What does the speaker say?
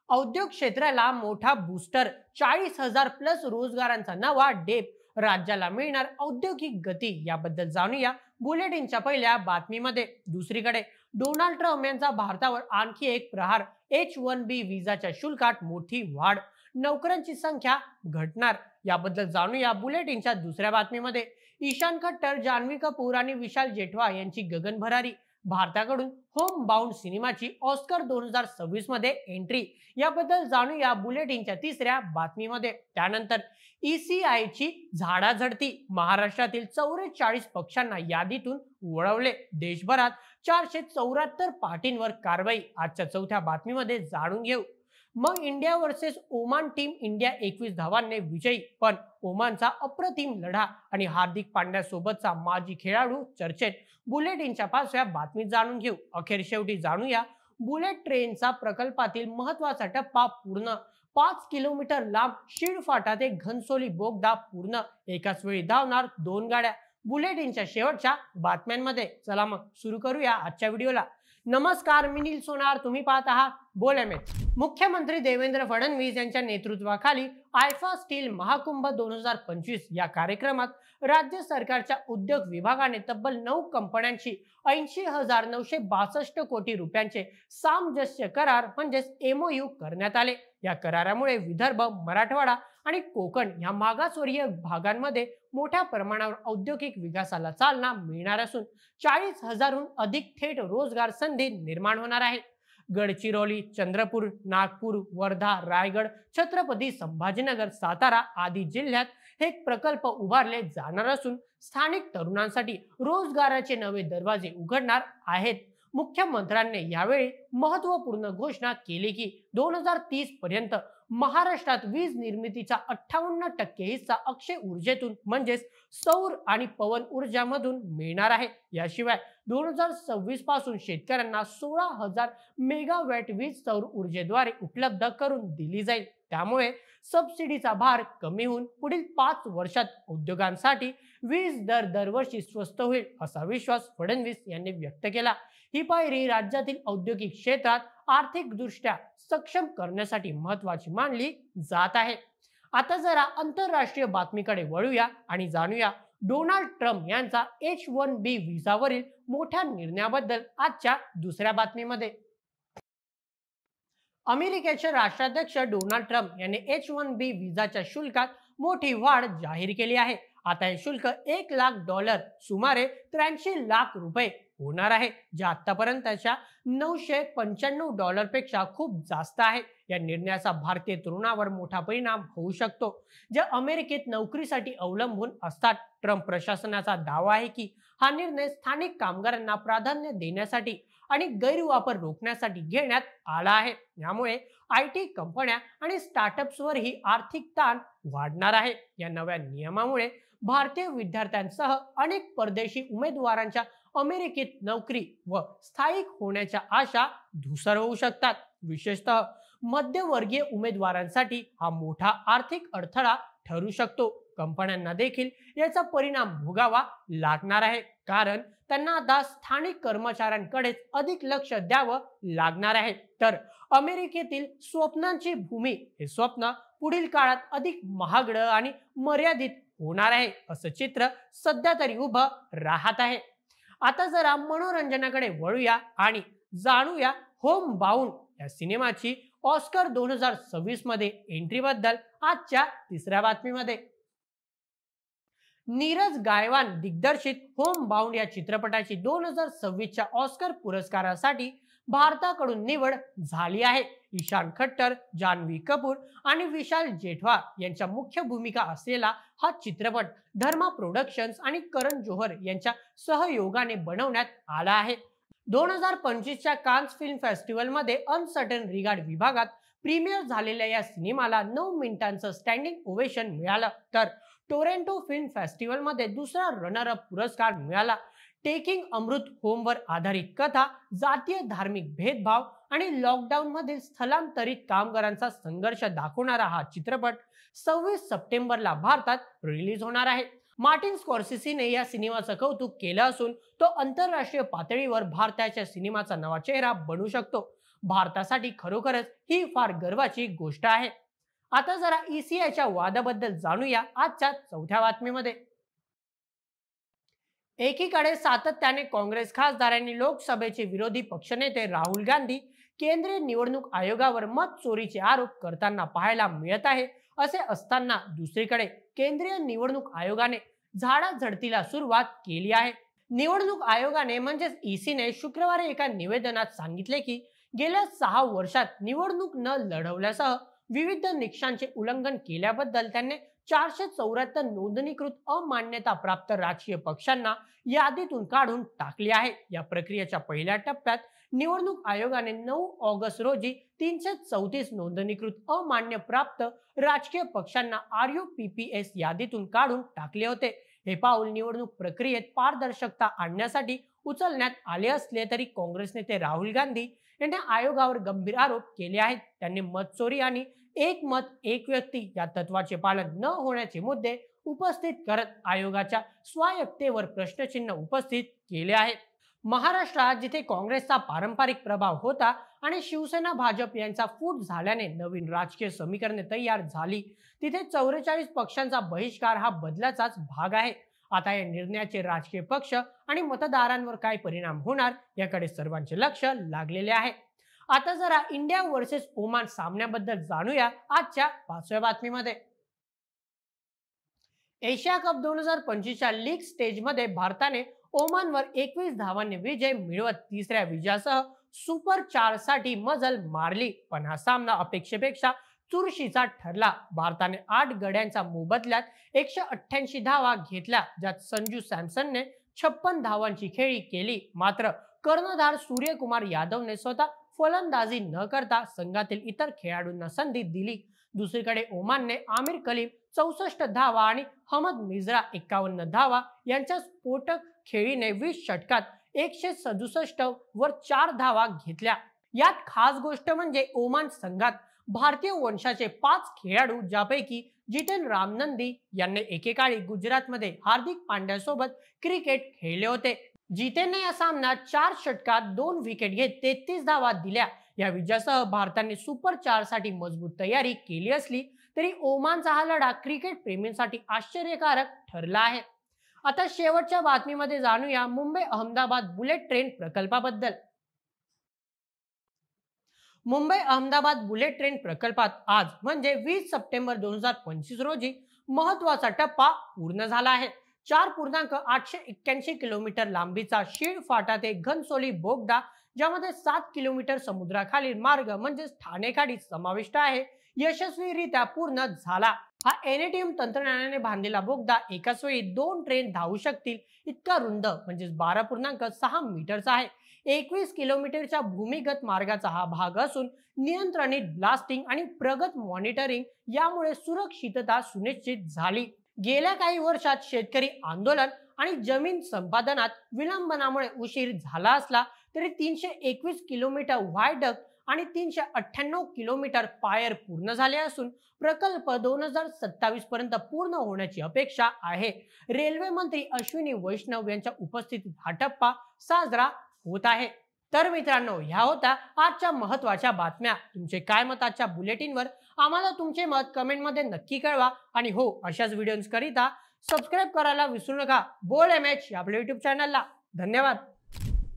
औद्योग क्षेत्राला मोठा booster, 40,000 plus रोजगारांचा नवा डेप राज्याला मिळणार औद्योगिक गती, याबद्दल जाणूया बुलेटिनच्या पहिल्या बातमीमध्ये. दुसरीकडे डोनाल्ड ट्रम्प यांचा भारतावर आणखी एक प्रहार, H1B व्हिसाच्या शुल्कात मोठी वाढ, नोकऱ्यांची संख्या घटणार, याबद्दल जाणूया बुलेटिनच्या दुसऱ्या बातमीमध्ये. ईशान खट्टर, जान्हवी कपूर आणि विशाल जेठवा यांची गगनभरारी, भारताकडून होम बाउंड सिनेमाची ऑस्कर 2026 मध्ये एंट्री, याबद्दल जाणूया बुलेटिनच्या तिसऱ्या बातमीमध्ये. त्यानंतर ECIची झाडाझडती, महाराष्ट्रातील 44 पक्षांना यादीतून वळवले, देशभरात 474 पार्टींवर कारवाई, आजच्या चौथ्या बातमीमध्ये जाणून घेऊ. मग India versus Oman, team India 21 धावांनी विजयी, पण ओमानचा अप्रतिम लढा आणि हार्दिक पांड्या सोबतचा माजी खेळाडू चर्चेत, बुलेटिनच्या पाचव्या बातमीत जाणून घेऊ. अखेर शेवटी जाणूया बुलेट ट्रेनचा प्रकल्पातील महत्वाचा टप्पा पूर्ण, 5 किलोमीटर लांब शिडफाटा ते घनसोली बोगदा पूर्ण, एकाच वेळी धावणार 2 गाड्या, बुलेटिनच्या शेवटच्या बातम्यांमध्ये. चला मग सुरू करूया आजच्या व्हिडिओला. नमस्कार, मी नील सोनार, तुम्ही पाहत आहात बोलेमेट. मुख्यमंत्री देवेंद्र फडणवीस यांच्या नेतृत्वाखाली आयफा स्टील महाकुंभ 2025 या कार्यक्रमात राज्य सरकारच्या उद्योग विभागाने तब्बल 9 कंपन्यांशी 80,962 कोटी रुपयांचे सामंजस्य करार म्हणजेच MOU करण्यात आले. या करारामुळे विदर्भ, मराठवाडा आणि कोकण या मागासवर्गीय भागांमध्ये मोठ्या प्रमाणावर औद्योगिक विकासाला चालना मिळणार असून 40,000हून अधिक थेट रोजगार संधी निर्माण होणार आहेत. गडचिरोली, चंद्रपूर, नागपूर, वर्धा, रायगड, छत्रपती संभाजीनगर, सातारा आदी जिल्ह्यात हे प्रकल्प उभारले जाणार असून स्थानिक तरुणांसाठी रोजगाराचे नवे दरवाजे उघडणार आहेत. मुख्यमंत्र्यांनी यावेळी महत्त्वपूर्ण घोषणा केली की 2030 पर्यंत महाराष्ट्रात वीज निर्मितीचा 58% हिस्सा अक्षय ऊर्जेतून म्हणजेच सौर आणि पवन ऊर्जामधून मिळणार आहे. याशिवाय 2026 पासून शेतकऱ्यांना 16,000 मेगावॅट वीज सौर ऊर्जेद्वारे उपलब्ध करून दिली जाईल. त्यामुळे सबसिडीचा भार कमी होऊन पुढील 5 वर्षात उद्योगांसाठी वीज दर दरवर्षी स्वस्त होईल, असा विश्वास फडणवीस यांनी व्यक्त केला. ही पायरी राज्यातील औद्योगिक क्षेत्रात आर्थिकदृष्ट्या सक्षम करण्यासाठी महत्त्वाची मानली जात आहे. आता जरा आंतरराष्ट्रीय बातमीकडे वळूया आणि जाणूया डोनाल्ड ट्रम्प यांचा H1B व्हिसावरील मोठ्या निर्णयाबद्दल आजच्या दुसऱ्या बातमीमध्ये. अमेरिकेचे राष्ट्राध्यक्ष डोनाल्ड ट्रम्प यांनी H1B व्हिसाच्या शुल्कात मोठी वाढ जाहीर केली आहे. आता हे शुल्क $1 लाख, सुमारे 83 लाख रुपये होणार आहे, जे आतापर्यंतच्या $995 पेक्षा खूप जास्त आहे. या निर्णयाचा भारतीय तरुणांवर मोठा परिणाम होऊ शकतो, जे अमेरिकेत नोकरीसाठी अवलंबून असतात. ट्रम्प प्रशासनाचा दावा आहे की हा निर्णय स्थानिक कामगारांना प्राधान्य देण्यासाठी आणि गैरवापर रोखण्यासाठी घेण्यात आला आहे. यामुळे IT कंपन्या आणि स्टार्टअप्सवरही आर्थिक ताण वाढणार आहे. या नव्या नियमामुळे भारतीय विद्यार्थ्यांसह अनेक परदेशी उमेदवारांच्या अमेरिकेत नोकरी व स्थायिक होण्याच्या आशा धूसर होऊ शकतात. विशेषतः मध्यवर्गीय उमेदवारांसाठी हा मोठा आर्थिक अडथळा ठरू शकतो. कंपन्यांना देखील याचा परिणाम भोगावा लागणार आहे, कारण त्यांना आता स्थानिक कर्मचाऱ्यांकडेच अधिक लक्ष द्यावं लागणार आहे. तर अमेरिकेतील स्वप्नांची भूमी हे स्वप्न पुढील काळात अधिक महागडं आणि मर्यादित होणार आहे, असं चित्र सध्या तरी उभं राहत आहे. आता जरा मनोरंजनाकडे वळूया आणि जाणूया होम बाउंड या सिनेमाची ऑस्कर 2026 मध्ये एंट्री बद्दल आजच्या तिसऱ्या बातमीमध्ये. नीरज गायवान दिग्दर्शित होम बाउंड या चित्रपटाची 2026च्या ऑस्कर पुरस्कारासाठी भारताकडून निवड झाली आहे. ईशान खट्टर, जान्हवी कपूर आणि विशाल जेठवा यांच्या मुख्य भूमिका असलेला हा चित्रपट धर्मा प्रोडक्शन्स आणि करण जोहर यांच्या सहयोगाने बनवण्यात आला आहे. 2025च्या कान्स फिल्म फेस्टिवलमध्ये अनसर्टन रिगार्ड विभागात प्रीमियर झालेल्या या सिनेमाला 9 मिनिटांचं स्टँडिंग ओवेशन मिळालं, तर टोरंटो फिल्म फेस्टिवलमध्ये दुसरा रनर अप पुरस्कार मिळाला. टेकिंग अमृत होमवर आधारित कथा, जातीय धार्मिक भेदभाव आणि लॉकडाऊन मधील स्थलांतरित कामगारांचा संघर्ष दाखवणारा हा चित्रपट 26 सप्टेंबरला भारतात रिलीज होणार आहे. मार्टिन स्कॉर्सेसीने या सिनेमाचं कौतुक केलं असून तो आंतरराष्ट्रीय पातळीवर भारताच्या सिनेमाचा नवा चेहरा बनू शकतो. भारतासाठी खरोखरच ही फार गर्वाची गोष्ट आहे. आता जरा ईसीआयच्या वादाबद्दल जाणूया आजच्या चौथ्या बातमीमध्ये. एकीकडे सातत्याने काँग्रेस खासदारांनी लोकसभेचे विरोधी पक्षनेते राहुल गांधी केंद्रीय निवडणूक आयोगावर मत चोरीचे आरोप करताना पाहायला मिळत आहे. असे असताना दुसरीकडे केंद्रीय निवडणूक आयोगाने झाडाझडतीला सुरुवात केली आहे. निवडणूक आयोगाने म्हणजेच ईसीने शुक्रवारी एका निवेदनात सांगितले की गेल्या 6 वर्षात निवडणूक न लढवल्यासह विविध निकषांचे उल्लंघन केल्याबद्दल त्यांनी 474 नोंदणीकृत अमान्यता प्राप्त राजकीय पक्षांना यादीतून काढून टाकले आहे. या प्रक्रियेच्या पहिल्या टप्प्यात निवडणूक आयोगाने 9 ऑगस्ट रोजी 334 नोंदणीकृत अमान्य प्राप्त राजकीय पक्षांना RUPPS यादीतून काढून टाकले होते. हे पाऊल निवडणूक प्रक्रियेत पारदर्शकता आणण्यासाठी उचलण्यात आले असले तरी काँग्रेस नेते राहुल गांधी यांनी आयोगावर गंभीर आरोप केले आहेत. त्यांनी मतचोरी आणि एक मत एक व्यक्ती या तत्वाचे पालन न होण्याचे मुद्दे उपस्थित करत आयोगाच्या स्वायत्तेवर प्रश्नचिन्ह उपस्थित केले आहेत. महाराष्ट्रात जिथे काँग्रेसचा पारंपरिक प्रभाव होता आणि शिवसेना भाजप यांचा फूट झाल्याने नवीन राजकीय समीकरणे तयार झाली, तिथे 44 पक्षांचा बहिष्कार हा बदलाचाच भाग आहे. आता या निर्णयाचे राजकीय पक्ष आणि मतदारांवर काय परिणाम होणार याकडे सर्वांचे लक्ष लागलेले आहे. आता जरा इंडिया वर्सेस ओमान सामन्याबद्दल जाणूया आजच्या 5व्या बातमीमध्ये. एशिया कप 2025च्या लीग स्टेजमध्ये भारताने ओमानवर 21 धावांनी विजय मिळवत तिसऱ्या विजयासह सुपर 4 साठी मजल मारली. पण हा सामना अपेक्षेपेक्षा चुरशीचा ठरला. भारताने 8 गड्यांच्या मोबदल्यात 188 धावा घेतल्या, ज्यात संजू सॅमसनने 56 धावांची खेळी केली. मात्र कर्णधार सूर्यकुमार यादवने स्वतः फलंदाजी न करता संघातील इतर खेळाडूंना संधी दिली. दुसरीकडे ओमानने आमिर कलीम 64 धावा आणि हमद मिझरा 51 धावा यांच्या स्फोटक खेळीने 20 षटकात 167 वर 4 धावा घेतल्या. यात खास गोष्ट म्हणजे ओमान संघात भारतीय वंशाचे 5 खेळाडू, ज्यापैकी जितेन रामनंदी यांनी एकेकाळी गुजरातमध्ये हार्दिक पांड्यासोबत क्रिकेट खेळले होते. जितेनने या सामन्यात 4 षटकात 2 विकेट घेत 33 धावा दिल्या. या विजयासह भारताने सुपर 4 साठी मजबूत तयारी केली असली तरी ओमानचा हा लढा क्रिकेट प्रेमींसाठी आश्चर्यकारक ठरला आहे. आता शेवटच्या बातमीमध्ये जाणूया मुंबई अहमदाबाद बुलेट ट्रेन प्रकल्पाबद्दल. मुंबई अहमदाबाद बुलेट ट्रेन प्रकल्पात आज म्हणजे 20 सप्टेंबर 2025 रोजी महत्वाचा टप्पा पूर्ण झाला आहे. 4.881 किलोमीटर लांबीचा शीळ फाटा ते घनसोली बोगदा, ज्यामध्ये 7 किलोमीटर समुद्राखालील मार्ग म्हणजे ठाणे खाडी समाविष्ट आहे, यशस्वीरित्या पूर्ण झाला. हा NATM तंत्रज्ञानाने बांधलेला बोगदा एकाच वेळी 2 ट्रेन धावू शकतील इतका रुंद म्हणजे 12.6 मीटरचा आहे. 21 किलोमीटरच्या भूमिगत मार्गाचा हा भाग असून नियंत्रणित ब्लास्टिंग आणि प्रगत मॉनिटरिंग यामुळे सुरक्षितता सुनिश्चित झाली. गेल्या काही वर्षात शेतकरी आंदोलन आणि जमीन संपादनात विलंबनामुळे उशीर झाला असला तरी 321 किलोमीटर व्हायडक्ट आणि 398 किलोमीटर पायर पूर्ण झाले असून प्रकल्प 2027 पर्यंत पूर्ण होण्याची अपेक्षा आहे. रेल्वे मंत्री अश्विनी वैष्णव यांच्या उपस्थितीत हा टप्पा साजरा होत आहे. तर मित्रांनो, ह्या होत्या आजच्या महत्त्वाच्या बातम्या. तुमचे काय मत आजच्या बुलेटिनवर? आम्हाला तुमचे मत कमेंटमध्ये नक्की कळवा. आणि हो, अशाच व्हिडिओज करिता सबस्क्राईब करायला विसरू नका बोल्ड MH या आपल्या YouTube चॅनलला. धन्यवाद.